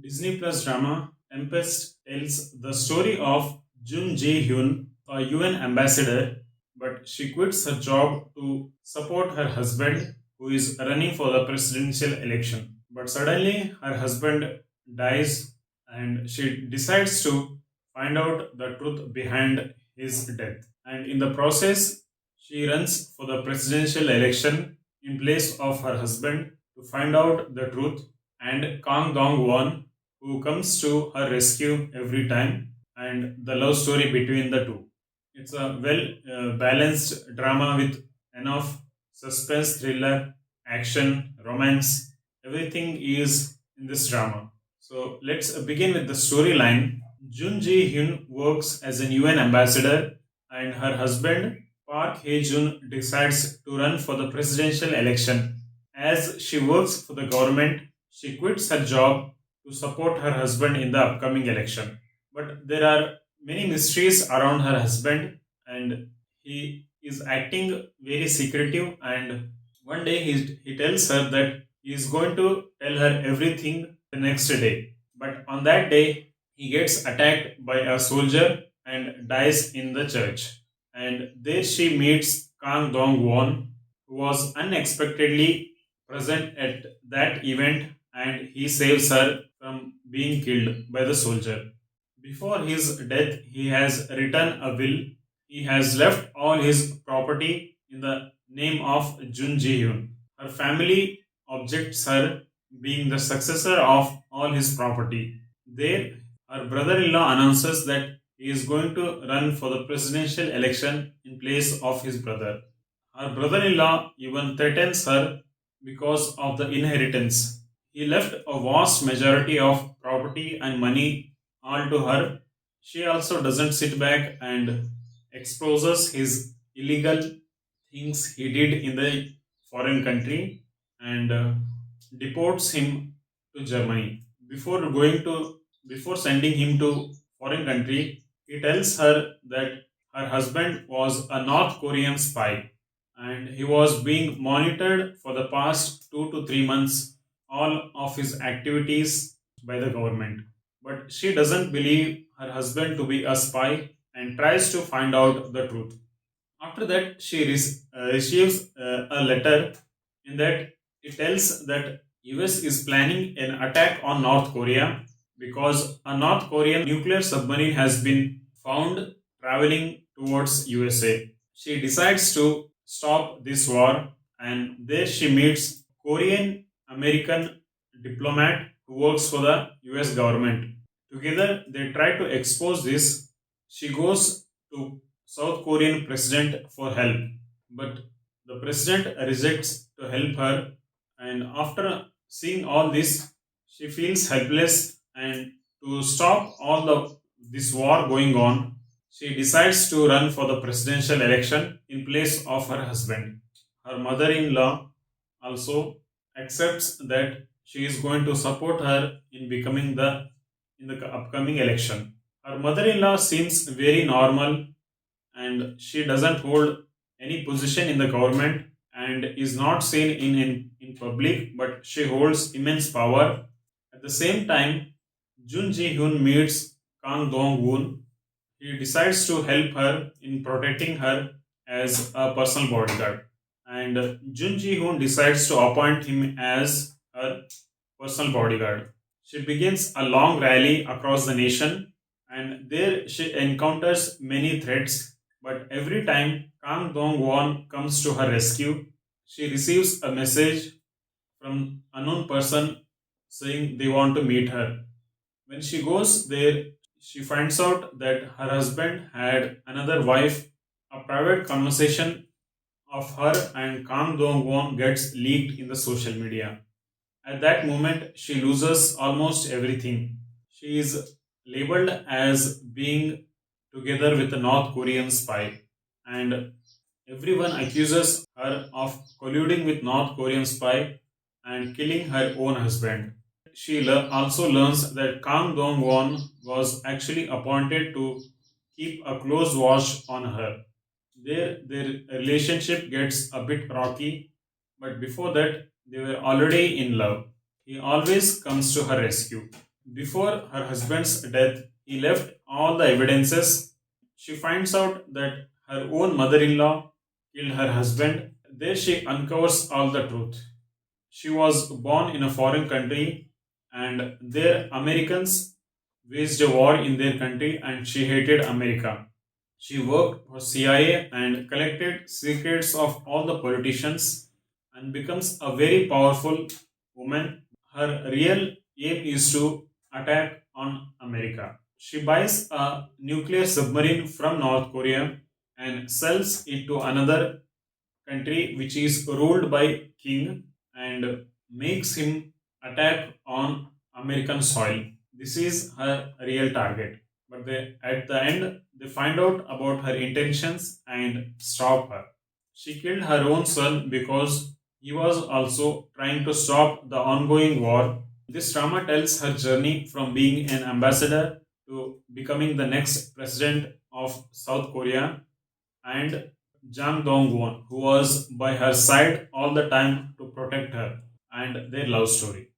Disney Plus drama Tempest tells the story of Jun Jae-hyun, a UN ambassador, but she quits her job to support her husband who is running for the presidential election. But suddenly her husband dies and she decides to find out the truth behind his death. And in the process, she runs for the presidential election in place of her husband to find out the truth, and Kang Dong Won, who comes to her rescue every time, and the love story between the two. It's a well balanced drama with enough suspense, thriller, action, romance. Everything is in this drama. So let's begin with the storyline. Jun Ji Hyun works as an UN ambassador, and her husband Park Hae Jun decides to run for the presidential election. As she works for the government, she quits her job to support her husband in the upcoming election. But there are many mysteries around her husband, and he is acting very secretive. And one day he tells her that he is going to tell her everything the next day. But on that day, he gets attacked by a soldier and dies in the church. And there she meets Kang Dong Won, who was unexpectedly present at that event, and he saves her from being killed by the soldier. Before his death, he has written a will. He has left all his property in the name of Jun Ji-hyun. Her family objects her being the successor of all his property. There, her brother-in-law announces that he is going to run for the presidential election in place of his brother. Her brother-in-law even threatens her because of the inheritance. He left a vast majority of property and money all to her. She also doesn't sit back and exposes his illegal things he did in the foreign country, and deports him to Germany. Before sending him to foreign country, he tells her that her husband was a North Korean spy and he was being monitored for the past 2 to 3 months, all of his activities by the government. But she doesn't believe her husband to be a spy and tries to find out the truth. After that, she receives a letter in that it tells that US is planning an attack on North Korea because a North Korean nuclear submarine has been found traveling towards USA. She decides to stop this war, and there she meets Korean American diplomat who works for the US government. Together they try to expose this. She goes to South Korean president for help, but the president rejects to help her, and after seeing all this, she feels helpless, and to stop all the this war going on, she decides to run for the presidential election in place of her husband. Her mother-in-law also accepts that she is going to support her in becoming the in the upcoming election. Her mother-in-law seems very normal, and she doesn't hold any position in the government and is not seen in public, but she holds immense power. At the same time, Jun Ji Hyun meets Kang Dong Woon. He decides to help her in protecting her as a personal bodyguard. And Jun Ji Hyun decides to appoint him as her personal bodyguard. She begins a long rally across the nation, and there she encounters many threats. But every time Kang Dong Won comes to her rescue, she receives a message from unknown person saying they want to meet her. When she goes there, she finds out that her husband had another wife. A private conversation of her and Kang Dong Won gets leaked in the social media. At that moment, she loses almost everything. She is labeled as being together with a North Korean spy, and everyone accuses her of colluding with North Korean spy and killing her own husband. She also learns that Kang Dong Won was actually appointed to keep a close watch on her. Their relationship gets a bit rocky, but before that, they were already in love. He always comes to her rescue. Before her husband's death, he left all the evidences. She finds out that her own mother in law killed her husband. There she uncovers all the truth. She was born in a foreign country, and their Americans waged a war in their country, and she hated America. She worked for CIA and collected secrets of all the politicians and becomes a very powerful woman. Her real aim is to attack on America. She buys a nuclear submarine from North Korea and sells it to another country which is ruled by king and makes him attack on American soil. This is her real target. But at the end, they find out about her intentions and stop her. She killed her own son because he was also trying to stop the ongoing war. This drama tells her journey from being an ambassador to becoming the next president of South Korea, and Jang Dong-won, who was by her side all the time to protect her, and their love story.